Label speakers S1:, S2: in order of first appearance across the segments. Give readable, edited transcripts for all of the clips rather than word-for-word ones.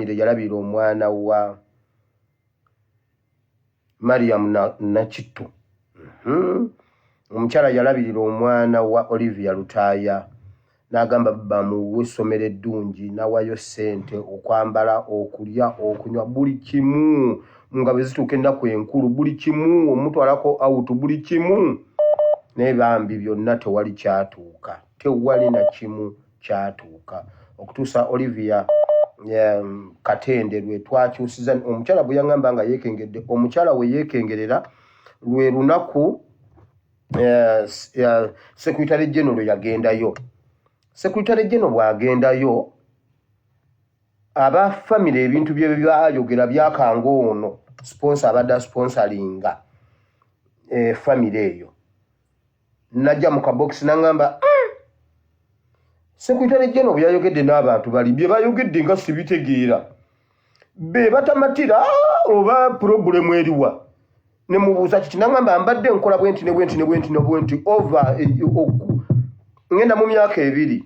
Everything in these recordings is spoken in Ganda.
S1: family yalabira omwana wa Mariam Nakitu. Omukyala yalabirira omwana wa Olivia Lutaya n'agamba bamuwe essomero eddungi n'awayo ssente okwambala okulya okunywa buli kimu nga bwe zituuka ennaku enkulu buli kimu omutwalako out buli kimu naye bambi byonna tewali kyatuuka tewali na kimu kyatuuka okutuusa Olivia Katende lwe twakyusiza omukyala bwe yangamba nga yeekengedde omukyala we yeekengerera lwe lunaku Secretary General yagendayo. Secretary General bwagendayo aba family ebintu bye byayogera byakanga ono sponsor abadde sponsoringa family eyo. Najja mu kabox nangamba Secretary General byayogedde n'abantu bali bye bayogedde nga sibitegeera. Be batamatira oba problem eriwa. Ne mubuuza kiti nangamba mbadde nkola bwenti ne bwenti over ngenda mu myaka ebiri.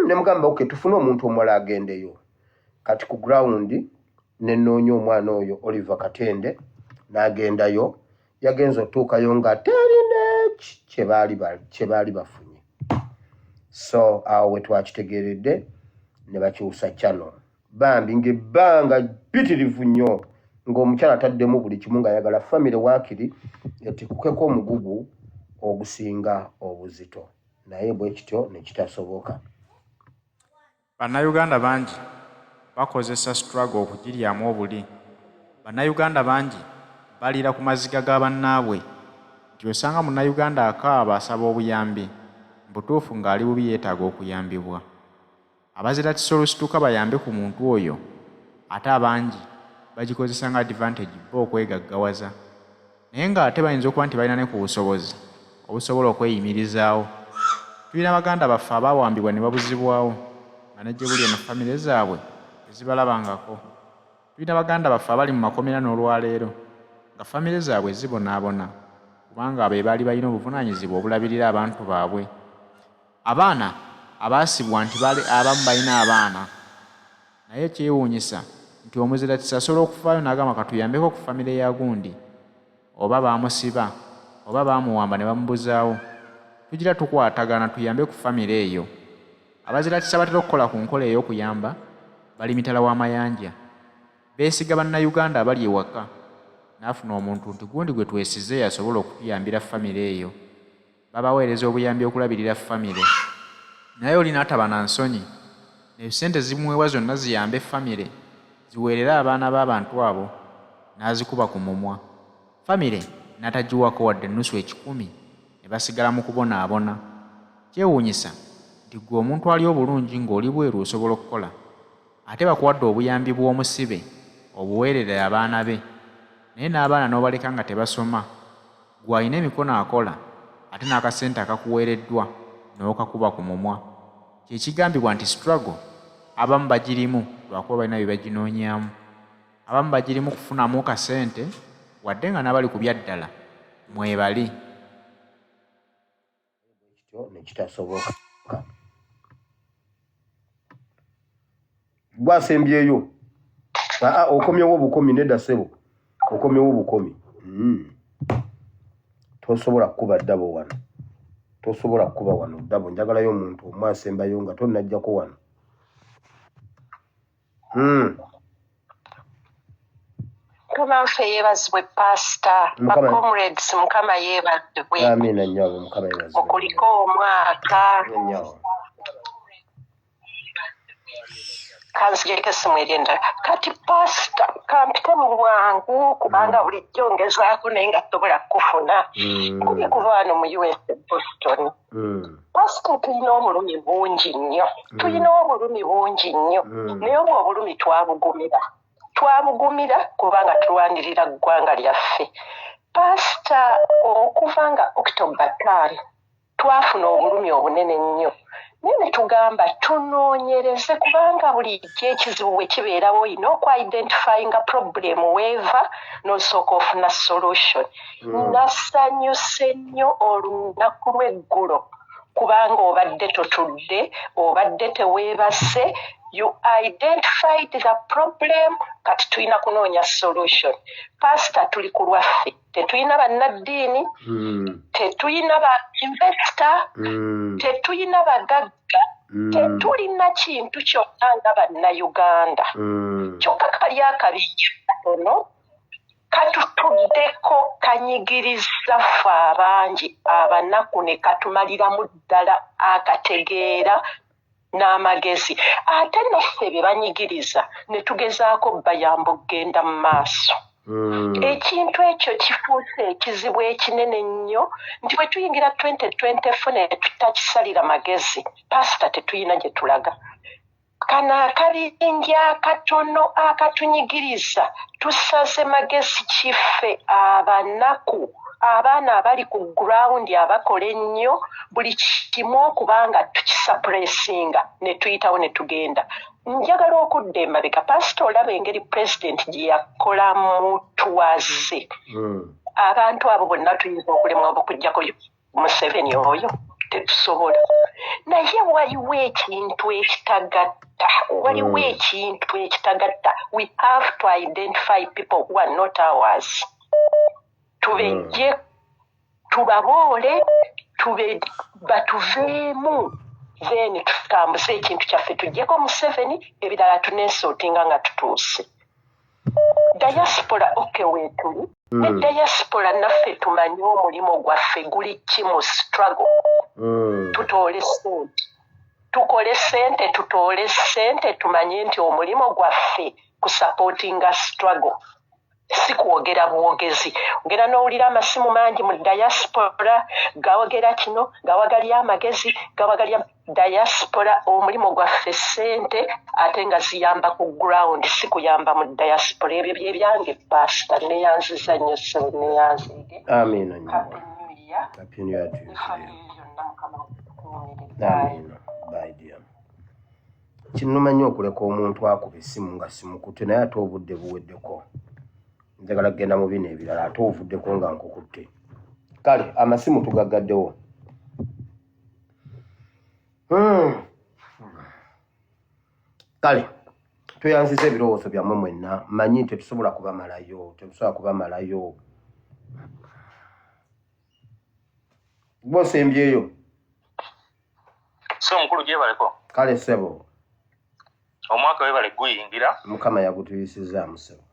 S1: Ne mugamba okay tufune omuntu omwala agendeyo. Kati ku ground ne nnoonya omwana oyo Oliver Katende n'agendayo yagenza otuukayo nga terina kye baali bafunye. So awo we twakitegeeredde ne bakyusa channel. Bambi ng'ebbanga ppitirivu nnyo ng'omukyala ataddemu buli kimu ng'ayagala family waakiri etikukeko omugugu ogusinga obuzito. Naye bwe kityo ne kitasoboka.
S2: Bannayuganda bangi bakozesa struggle okugiryamu obuli. Bannayuganda bangi balira ku maziga ga bannaabwe nti osanga munnayuganda akaaba asaba obuyambi butuufu ng'ali bubi yeetaaga okuyambibwa. Abazira tisa olusituka bayambe ku muntu oyo ate abangi bagikozesa nga advantage bo okwegaggawaza naye ng'ate bayinza okuba nti balina ne ku busobozi obusobola okweyimirizaawo. Tulina baganda baffe abaawambibwa ne babuzibwawo nga nejje buli eno famire zaabwe ezibalabangako. Tulina baganda baffe abali mu makomera n'olwaleero nga famire zaabwe zibonaabona kubanga abo baali balina obuvunaanyizibwa obulabirira abantu baabwe. Abaana abaasibwa nti abamu balina abaana naye ekyewuunyisa nti omuzira tisasobola okufaayo n'agamba katuyambeko ku famire ya gundi oba baamusiba oba baamuwamba ne bamubuzaawo. Tugira tukwatagana tuyambe ku famire eyo. Abazira tisa batera okukola ku nkola ey'okuyamba bali mitala w'amayanja. Beesiga bannayuganda abali ewaka n'afuna omuntu nti gundi gwe twesize yasobola okutuyambira famire eyo. Babaweereza obuyambi okulabirira famire. Naye oli n'ataba na nsonyi. Ssente zimuweebwa zonna ziyambe famire ziweerera abaana b'abantu abo n'azikuba ku mumwa. Famire n'atagiwako wadde ennusu 10 ne basigala mu kubonaabona. Kyewuunyisa nti gwe omuntu ali obulungi ng'oli bweru osobola okukola ate bakuwadde obuyambi bw'omusibe obuweerera abaana be naye n'abaana n'obaleka nga tebasoma gwe alina emikono akola ate n'akasente akakuweereddwa n'okakuba ku mumwa. Kye kigambibwa nti struggle abamu bagirimu lwakuba balina bye baginoonyaamu. Abamu bagirimu kufunamu kasente wadde nga n'abali ku byaddala mwebali.
S1: Ne kitasoboka. Gwasembyeyo. Okomyewo obukomi nedda ssebo. Okomyewo obukomi. Tosobola kukuba ddabo wano. Tosobola kukuba wano ddabo. Njagalayo omuntu omwasembayo nga tonnajjako wano.
S3: Mukama waffe yeebazibwe pasita comrades Mukama yeebazibwe.
S1: Amiina nnyo Mukama yeebazibwe.
S3: Okuliko omwaka. Kanzijeko essimu erindala. Kati pasita kampite mu bwangu kubanga bulijjo ngezaako naye nga tosobola kufuna. Kuli kuva wano mu US Boston. Pasita tulina obulumi bungi nnyo. Naye obwo obulumi twabugumira kubanga tulwanirira ggwanga lyaffe. Pasita okuva nga October 5 twafuna obulumi obunene nnyo. Naye ne tugamba tunoonyereze kubanga bulijjo ekizibu bwe kibeerawo olina okwidentifyinga problem weeva n'osooka ofuna solution. Nasanyuse nnyo olunaku lw'eggulo kubanga obadde totudde, obadde teweebase, You identified the problem, kati tulina kunoonya solution. Pastor tuli ku lwaffe. Tetulina bannaddiini, tetulina ba investor, tetulina bagagga, tetulina kintu kyonna nga bannayuganda. Kyokka kali akabijja katono katutuddeko kanyigiriza ffe abangi abanaku ne katumaliramu ddala akategeera n'amagezi. Ate naffe be banyigiriza ne tugezaako bayamba okgenda mu maaso. Ekintu ekyo kifuuse ekizibu ekinene ennyo nti bwe tuyingira 2024 ne tutakisalira magezi, pasita tetuyina gye tulaga. Kano akabinja akatono akatunyigiriza tusaze magezi kiffe abanaku, abaana abali ku ground abakola ennyo buli kimu okubanga tukisuppressinga ne tuyitawo ne tugenda. Njagala okudda emabega pasita olaba engeri president gye yakolamu twaze. Abantu abo bonna tuyinza okulemwa okujjako Museveni oyo tetusobola. Naye waliwo ekintu ekitagatta. We have to identify people who are not ours. Tubejje, tubaboole, batuveemu, then tutambuze ekintu kyaffe tujjeko Museveni, ebirala tuneesootinga nga tutuuse. Diaspora weetuli. Ne diaspora naffe tumanyi omulimu gwaffe guli ki mu struggle. Tutoole ssente. Tutoole ssente tumanye nti omulimu gwaffe kusupportinga struggle. Si kwogera bwogezi. Ogera n'owulira amasimu mangi mu diaspora gawogera kino, gawagalya amagezi, gawagalya diaspora. Omulimu gwaffe ssente ate nga ziyamba ku ground, si kuyamba mu diaspora. Ebyo bye byange pasita neyanziza nnyo ssebo neyanzige.
S1: Amina.
S3: Happy New Year to you.
S1: Amina. Bye dear. Kinuma nnyo okuleka omuntu akuba essimu nga simukutte naye ate obudde buweddeko. Njagala kugenda mu bino ebirala ate ovuddeko nga nkukutte. Kale amasimu tugaggaddewo. Kale tweyanziza ebirowoozo byammwe mwenna, mmanyi tetusobola kubamalayo. Bw'osembyeyo.
S4: So mukulu gyebaleko.
S1: Kale ssebo.
S4: Omwaka webale guyingira.
S1: Mukama yagutuyisizaamu ssebo.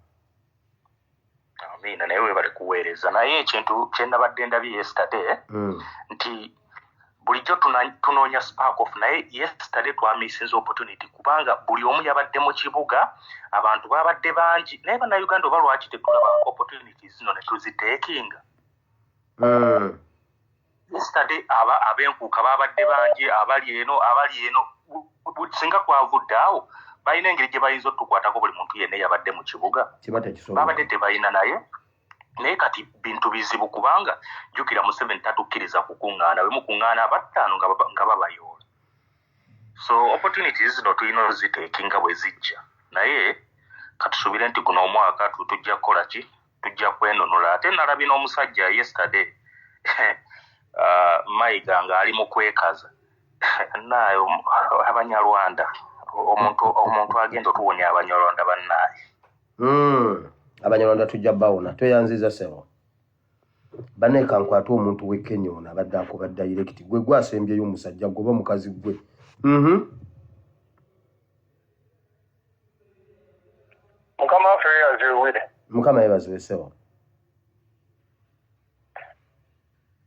S4: Amina naye webale kuweereza. Naye ekintu kye nabadde ndabye yesterday nti bulijjo tunoonya spark off, naye yesterday twamisinza opportunity kubanga buli omu yabadde mu kibuga, abantu babadde bangi, naye bannayuganda oba lwaki tetulaba opportunities zino ne tuziteekinga. Yesterday ab'enkuuka babadde bangi, abali eno singa twavudde awo balina engeri gye bayinza otukwatako buli muntu yenna yabadde mu kibuga. Babadde tebalina naye kati bintu bizibu kubanga jjukira Museveni tatukkiriza kukuŋŋaana, bwe mukuŋŋaana abattaano nga babayoola. So opportunities zino tulina oziteekinga bwe zijja, naye katusuubire nti guno omwaka tujja kukola ki? Tujja kwenonola. Ate nalabye n'omusajja yesterday Mayiga nga ali mu kwekaza naayo Abanyarwanda, omuntu agenda otuwonya Abanyarwanda bannaaye.
S1: Abanyarwanda tujja bawona. Tweyanziza ssebo. Baneka nkwata omuntu w'e Kenya ono abadde akuba direct. Gwe gwasembyeyo omusajja goba mukazi gwe.
S5: Mukama waffe yeyaziwire.
S1: Mukama yebaziwe ssebo.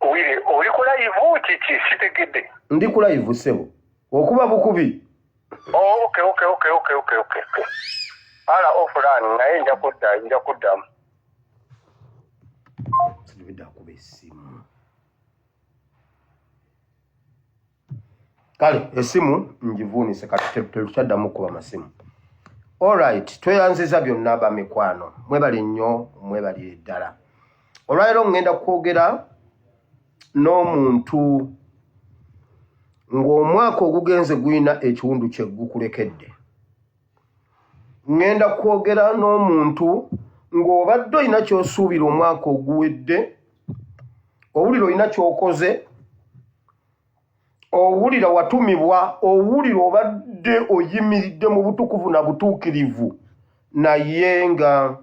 S5: Wire oli ku live kiki sitegedde?
S1: Ndi ku live ssebo. Okuba bukubi.
S5: Oh, okay. Ala offline naye nja kuddamu.
S1: Sibidda kuba essimu. Kale essimu ngivuunise kati tetukyaddamu kuba masimu. Alright, tweyanziza byonna abamikwano. Mwebali nnyo, mwebali ddala. Olwaleero ngenda kwogera n'omuntu ng'omwaka ogugenze guyina ekiwundu kye gukulekedde. Ngenda kwogera n'omuntu ng'obadde olina ky'osuubira omwaka oguwedde, owulira olina ky'okoze, owulira watumibwa owulira obadde oyimiridde mu butukuvu na butuukirivu naye nga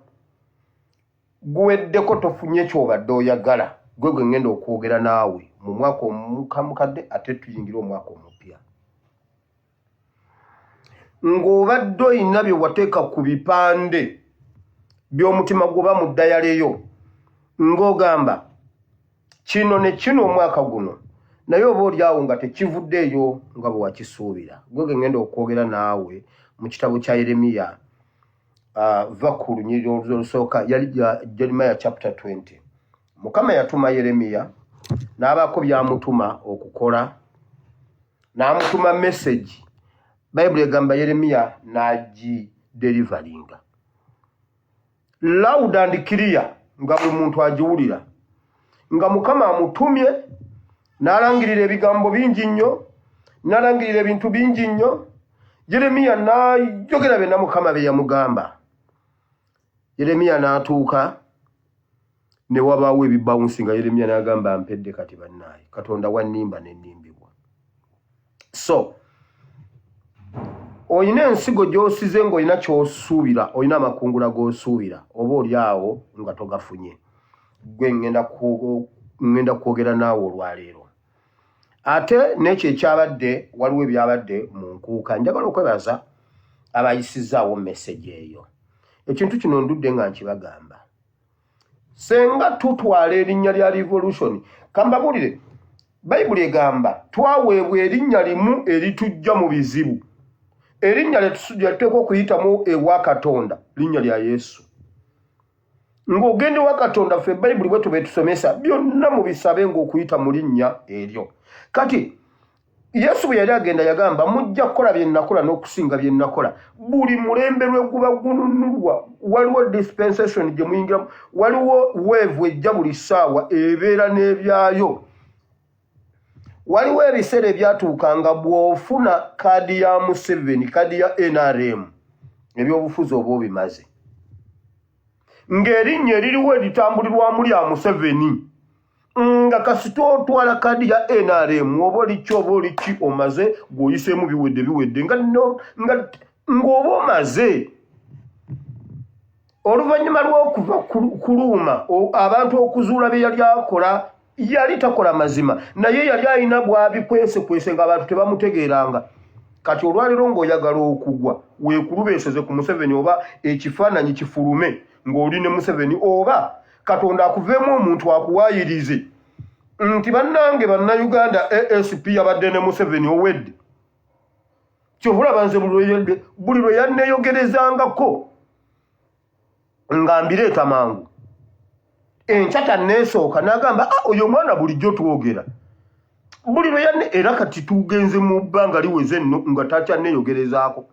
S1: guweddeko tofunye kyobadde oyagala gwe ngenda okwogera naawe mu mwaka omukadde ate tuyingira omwaka omupya ng'obadde oyina bye wateeka ku bipande by'omutima gwoba mu ddayaleyo ng'ogamba kino ne kino omwaka guno naye oba oliawo nga tekivuddeeyo nga bwe wakisuubira gwe ngenda okwogera naawe mu kitabo kya Yeremiya va ku lunyiriri olusooka yali Jeremiya chapter 20 Mukama yatuma Yeremiya n'abaako byamutuma okukola n'amutuma message Bible egamba Yeremiya n'agideliveringa loud and clear nga buli muntu agiwulira nga Mukama amutumye n'alangirira ebigambo bingi nnyo n'alangirira ebintu bingi nnyo Yeremiya n'ayogera bye na Mukama bye yamugamba Yeremiya n'atuuka ne wabaawo ebibawunsi nga Yeremiya n'agamba mpedde kati bannaye Katonda wannimba n'ennimbibwa so oyina ensigo gy'osize ng'olina ky'osuubira olina amakungula g'osuubira oba oli awo nga togafunye gwe ngenda kwogera naawe olwaleero ate n'ekyo ekyabadde waliwo ebyabadde mu nkuuka njagala okwebaza abayisizaawo message eyo ekintu kino ndudde nga nkibagamba senga tutwala erinnya lya revolution kambabulire Bayibuli egamba twaweebwa erinnya limu eritujja mu bizibu erinnya lyetuteekwa okuyitamu ewa Katonda linnya lya Yesu ng'ogenda ewa Katonda ffe Bayibuli bwe tuba tusomesa byonna mu bisabe ng'okuyita mu linnya eryo kati Yesu bwe yali agenda yagamba mujja kukola bye nnakola n'okusinga bye nnakola buli mulembe lwe guba gununulwa waliwo dispensation gye muyingiramu waliwo weevu ejja buli ssaawa ebeera n'ebyayo waliwo ebiseera ebyatuukanga bw'ofuna kaadi ya Museveni kaadi ya NRM ebyobufuzi oba obimaze ng'erinnya eririwo eritambulirwamu lya Museveni nga kasita otwala kaadi ya NRM oba oliki oba oliki omaze ng'oyiseemu biwedde ng'oba omaze oluvannyuma lw'okuva kuluuma abantu okuzuula bye yali akola yali takola mazima naye yali alina bw'abikwesekwese ng'abantu tebamutegeeranga kati olwaleero ng'oyagala okugwa weekulubeeseze ku Museveni oba ekifaananyi kifulume ng'oli ne Museveni oba Katonda akuveemu omuntu akuwaayirize nti bannange bannayuganda ASP yabadde ne Museveni owedde kyobulaba nze buli lwe yanneeyogerezangako nga mbireeta mangu enkyata neesooka n'agamba oyo omwana bulijjo twogera buli lwe era kati tugenze mu bbanga liweze nno nga takyanneeyogerezaako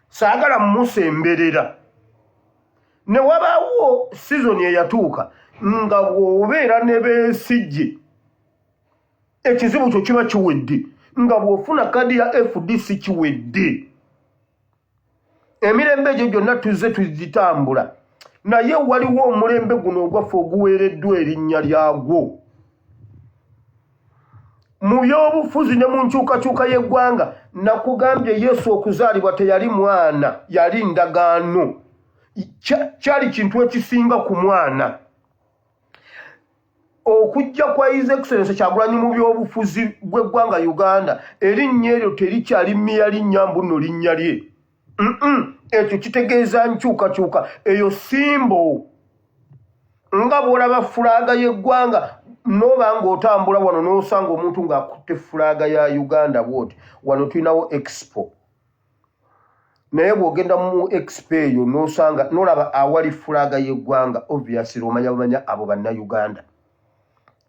S1: saagala mmusemberera ne wabaawo sizoni eyatuuka nga bw'obeera ne beesijje ekizibu kyo kiba kiwedde nga bw'ofuna kadi ya FDC kiwedde emirembe egyo gyonna tuzze tuzitambula naye waliwo omulembe guno ogwaffe oguweereddwa erinnya lyagwo mu byobufuzi ne mu nkyukakyuka y'eggwanga nakugambye Yesu okuzaalibwa teyali mwana yali ndagaano kyali kintu ekisinga ku mwana okujja kwa His Excellency Kyagulanyi mu byobufuzi bw'eggwanga Uganda erinnya eryo terikyali mmiya linnya mbuno linnya lye ekyo kitegeeza nkyukakyuka eyo simbo nga bw'olaba fulaaga y'eggwanga n'oba ng'otambula wano n'osanga omuntu ng'akutte fulaaga ya Uganda bw'oti wano tulinawo expo naye bw'ogenda mu expo eyo n'osanga n'olaba awali fulaaga y'eggwanga obviously omanya abo bannayuganda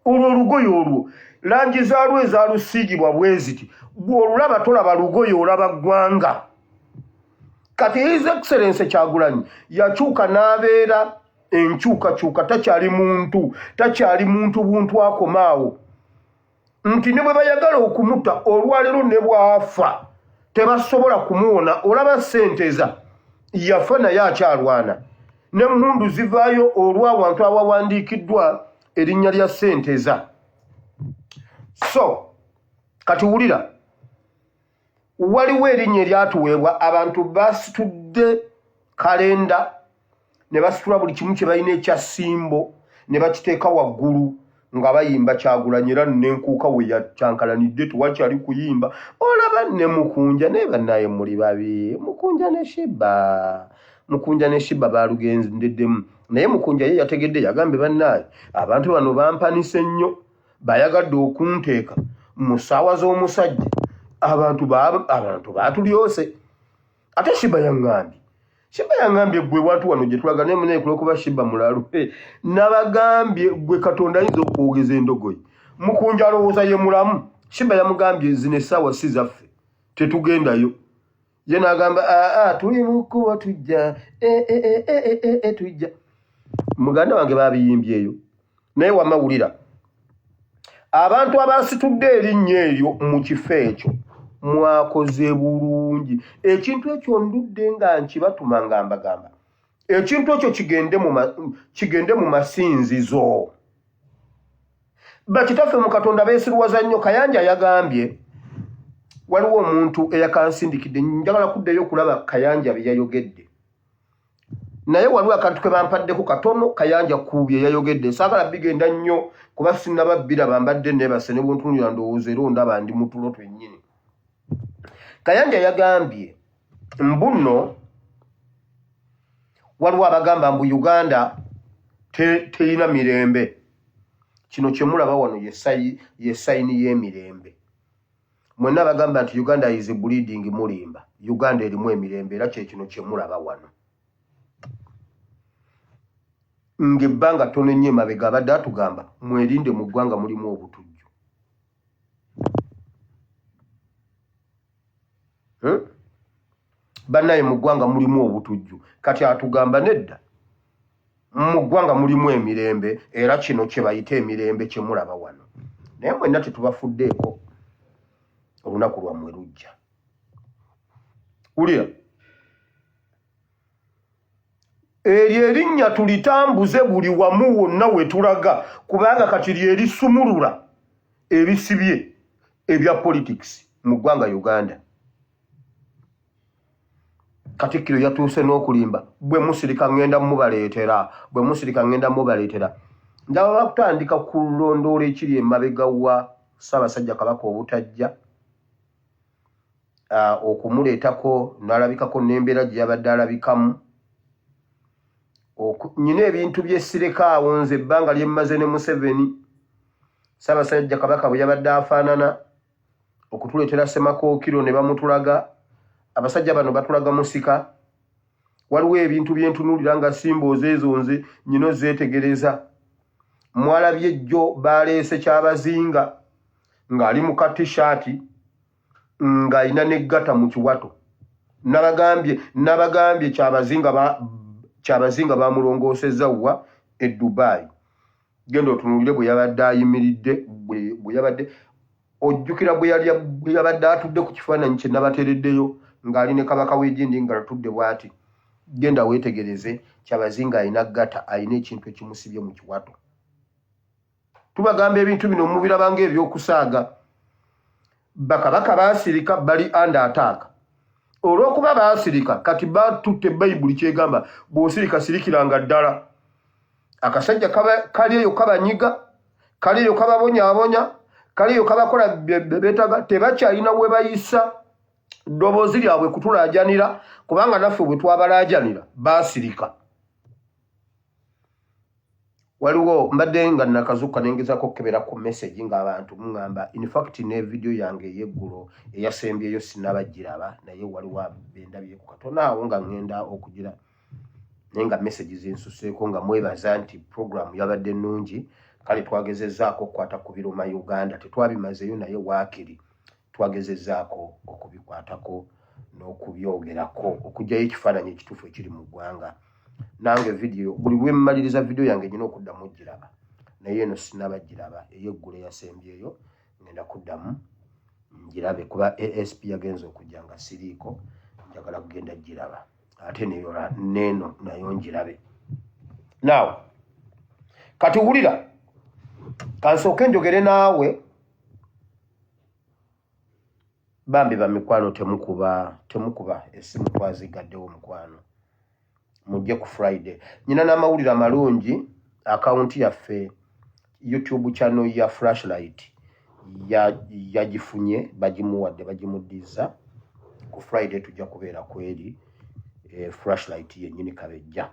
S1: olwo olugoye olwo langi zaalwo ezaalusiigibwa bwe ziti bw'olulaba tolaba lugoye olaba ggwanga kati His Excellency Kyagulanyi yakyuka n'abeera enkyukakyuka takyali muntu buntu akomaawo nti ne bwe bayagala okumutta olwaleero ne bw'afa tebasobola kumuwona olaba senteza yafa naye akyalwana n'emmundu zivaayo olw'awantu awawandiikiddwa erinnya lya senteza so kati wulira waliwo erinnya eryatuweebwa abantu basitudde kalenda ne basitula buli kimu kye balina ekyasimbo ne bakiteeka waggulu nga bayimba Kyagulanyi era n'enkuuka we yakyankalanidde tewakyali kuyimba olaba ne Mukunja naye bannaye muli babi Mukunja ne Shibba baalugendeddemu naye Mukunja ye yategedde yagambe bannaye abantu bano bampanise nnyo bayagadde okunteeka mu ssaawa z'omusajja abantu baatulyose ate Shibba yangambye gwe watu wano gye tulaga naye kuba Shibba mulalu nabagambye gwe Katonda ayinza okwogeza endogoyi Mukunja alowooza ye mulamu Shibba yamugambye zino essaawa si zaffe tetugendayo ye n'agamba tuli mu kkubo tujja tujja muganda wange babiyimbyeyo naye wamawulira abantu abasitudde erinnya eryo mu kifo ekyo mwakoze bulungi ekintu ekyo ndudde nga nkibatuma nga mbagamba ekintu ekyo kigende mu masinzizo bakitaffe mu Katonda beesirwaza nnyo Kayanja yagambye waliwo omuntu eyakansindikidde njagala kuddeyo okulaba Kayanja bye yayogedde naye waliwo akantu ke bampaddeko katono Kayanja ku bye yayogedde saagala bigenda nnyo kuba sinnababbira bambadde neebase ne buntunira ndowooza era ondaba ndi mutulo twennyini Kayanja yagambye mbuno waliwo abagamba mbu Uganda terina mirembe kino kye mulaba wano ye sayini y'emirembe mwenna bagamba nti Uganda is bleeding mulimba Uganda erimu emirembe era kino kye mulaba wano ng'ebbanga tono nnyo emabega abadde atugamba mwerinde mu ggwanga mulimu obutujju bannaye mu ggwanga mulimu obutujju kati atugamba nedda mu ggwanga mulimu emirembe era kino kye bayita emirembe kye mulaba wano naye mwenna tetubafuddeeko olunaku lwammwe lujja wulira eryo erinnya tulitambuze buli wamu wonna we tulaga kubanga kati lyerisumulula ebisibye ebya politics mu ggwanga Uganda Katikkiro yatuuse n'okulimba bwe musirika ngenda mubaleetera ndaba bakutandika kulondoola ekiri emabega wa Ssaabasajja Kabaka obutajja okumuleetako n'alabikako n'embeera gye yabadde alabikamu nyina ebintu by'essireka awo nze ebbanga lye mmaze ne Museveni Ssaabasajja Kabaka bwe yabadde afaanana okutuleetera Ssemakookiro ne bamutulaga abasajja bano batulaga musika waliwo ebintu byentunuulira nga simbooza ezo nze nyino zeetegereza mwalabye jjo baleese Kyabazinga ng'ali mu katishaati ng'alina n'eggata mu kiwato nabagambye Kyabazinga bamulongoosezza wa e Dubai genda otunuulire bwe yabadde ayimiridde bwe yabadde ojjukira bwe yabadde atudde ku kifaananyi kye nabateereddeyo ng'ali ne Kabaka w'Egindi nga atudde bw'ati genda weetegereze Kyabazinga alina ggata alina ekintu ekimusibye mu kiwato tubagamba ebintu bino mubirabanga ebyokusaaga bakabaka baasirika bali under attack olw'okuba baasirika kati batutte Bayibuli kyegamba bw'osirika sirikiranga ddala akasajja kali eyo kabanyiga kali eyo kababonyaabonya kali eyo kabakola beetaga tebakyalina we bayisa ddoboozi lyabwe kutulaajanira kubanga naffe bwe twabalaajanira baasirika waliwo mbadde nga nakazuuka nengezako okukebera ku message ng'abantu muŋŋamba in fact ne video yange ey'eggulo eyasembyeyo sinabagiraba naye waliwo bendabyeku katono awo nga ŋŋenda okugira naye nga message zensuseeko nga mwebaza nti program yabadde nnungi kale twagezezzaako okukwata ku biruma Uganda tetwabimazeyo naye waakiri twagezezzaako okubikwatako n'okubyogerako okuggyayo ekifaananyi ekituufu ekiri mu ggwanga nange video buli lwe mmaliriza video yange nyina okuddamu ogiraba naye eno sinabagiraba ey'eggulu eyasembyeyo ngenda kuddamu ngirabe kuba ASP yagenza okujja nga siriiko njagala kugenda giraba ate neeno nayo ngirabe now kati wulira kansooke njogere naawe bambi ba mikwano temukuba esimu twazigaddewo mukwano. Mujje ku Friday. Nyina n'amawulire amalungi, akaunti yaffe YouTube channel ya Flashlight yagifunye bagimuwadde bagimuddiza. Ku Friday tujja kubeera kweri Flashlight yennyini Kabejja.